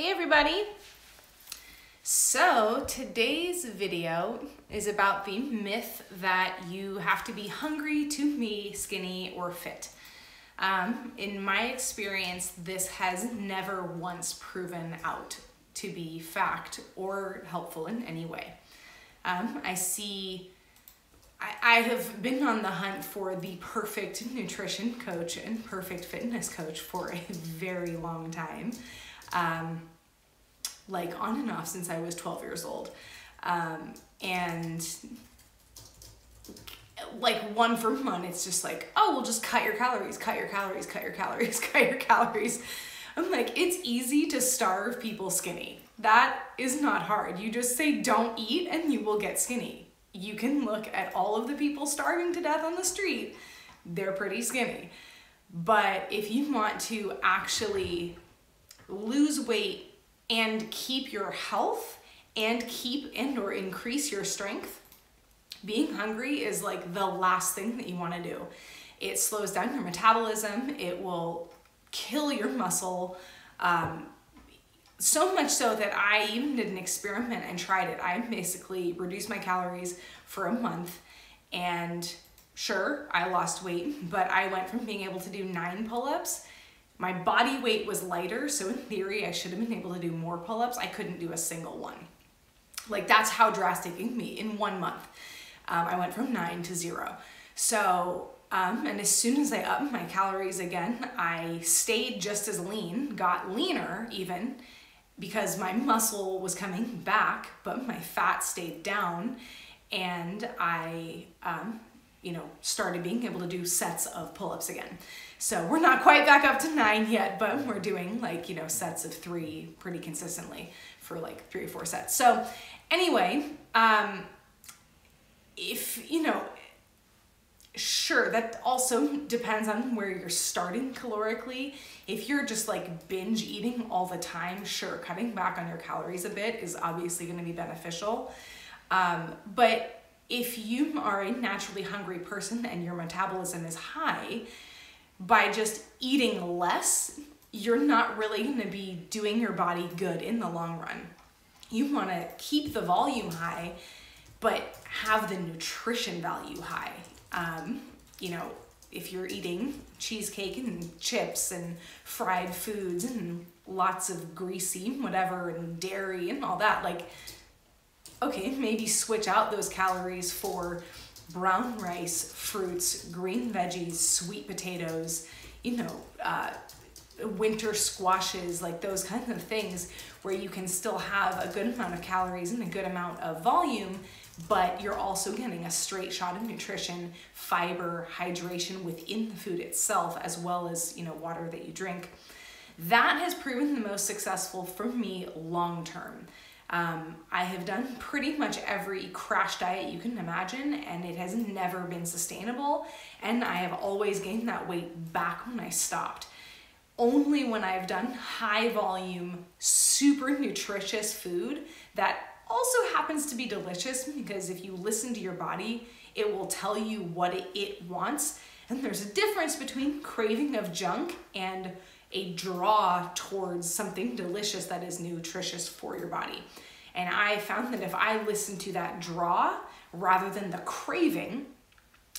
Hey everybody! So today's video is about the myth that you have to be hungry to be skinny or fit. In my experience, this has never once proven out to be fact or helpful in any way. I have been on the hunt for the perfect nutrition coach and perfect fitness coach for a very long time. Like on and off since I was 12 years old. And like one for one, it's just like, oh, we'll just cut your calories, cut your calories, cut your calories, cut your calories. I'm like, it's easy to starve people skinny. That is not hard. You just say don't eat and you will get skinny. You can look at all of the people starving to death on the street. They're pretty skinny. But if you want to actually lose weight and keep your health and keep or increase your strength, being hungry is like the last thing that you want to do. It slows down your metabolism. It will kill your muscle. So much so that I even did an experiment and tried it. I basically reduced my calories for a month, and sure, I lost weight, but I went from being able to do 9 pull-ups. My body weight was lighter, so in theory, I should have been able to do more pull-ups. I couldn't do a single one. Like, that's how drastic it can be in 1 month. I went from 9 to 0. So, and as soon as I upped my calories again, I stayed just as lean, got leaner even, because my muscle was coming back, but my fat stayed down, and I started being able to do sets of pull-ups again. So we're not quite back up to 9 yet, but we're doing sets of 3 pretty consistently for like 3 or 4 sets. So anyway, sure, that also depends on where you're starting calorically. If you're just like binge eating all the time, sure, cutting back on your calories a bit is obviously going to be beneficial. But if you are a naturally hungry person and your metabolism is high, by just eating less, you're not really going to be doing your body good in the long run. You want to keep the volume high, but have the nutrition value high. If you're eating cheesecake and chips and fried foods and lots of greasy whatever and dairy and all that, like, okay, maybe switch out those calories for brown rice, fruits, green veggies, sweet potatoes, winter squashes, like those kinds of things where you can still have a good amount of calories and a good amount of volume, but you're also getting a straight shot of nutrition, fiber, hydration within the food itself, as well as, water that you drink. That has proven the most successful for me long term. I have done pretty much every crash diet you can imagine, and it has never been sustainable, and I have always gained that weight back when I stopped. Only when I've done high volume, super nutritious food that also happens to be delicious, because if you listen to your body, it will tell you what it wants, and there's a difference between craving of junk and a draw towards something delicious that is nutritious for your body. And I found that if I listen to that draw rather than the craving,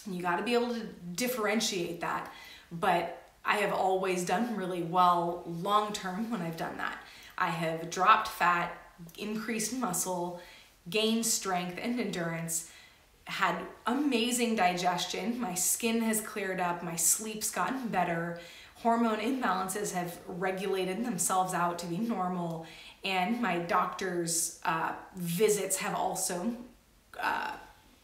you got to be able to differentiate that. But I have always done really well long term when I've done that. I have dropped fat, increased muscle, gained strength and endurance, had amazing digestion, my skin has cleared up, my sleep's gotten better, hormone imbalances have regulated themselves out to be normal, and my doctor's visits have also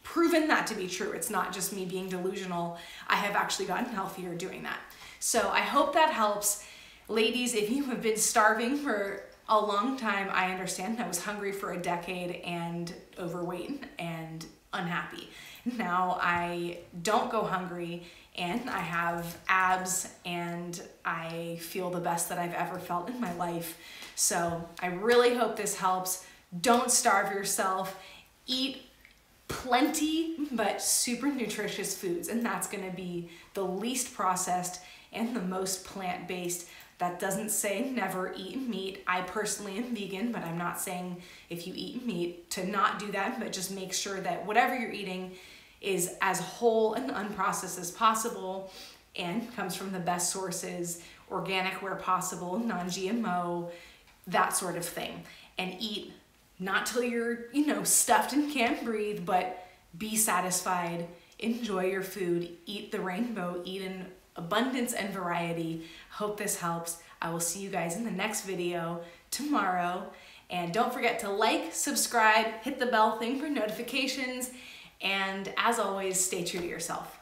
proven that to be true. It's not just me being delusional. I have actually gotten healthier doing that. So I hope that helps. Ladies, if you have been starving for a long time, I understand. I was hungry for a decade and overweight and unhappy. Now I don't go hungry, and I have abs, and I feel the best that I've ever felt in my life. So I really hope this helps. Don't starve yourself. Eat plenty but super nutritious foods, and that's going to be the least processed and the most plant-based. That doesn't say never eat meat. I personally am vegan, but I'm not saying if you eat meat to not do that, but just make sure that whatever you're eating is as whole and unprocessed as possible and comes from the best sources, organic where possible, non-GMO, that sort of thing. And eat not till you're, stuffed and can't breathe, but be satisfied, enjoy your food, eat the rainbow, eat in abundance and variety. Hope this helps. I will see you guys in the next video tomorrow. And don't forget to like, subscribe, hit the bell thing for notifications, and as always, stay true to yourself.